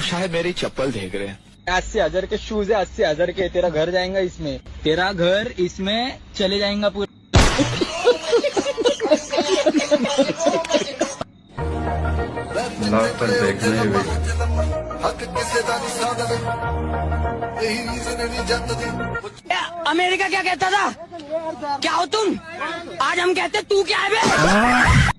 शायद मेरी चप्पल देख रहे हैं। 80,000 के शूज है, 80,000 के। तेरा घर जाएगा इसमें, तेरा घर इसमें चले जाएगा पूरा। पर देखने अमेरिका क्या कहता था, क्या हो तुम? आज हम कहते तू क्या है बे?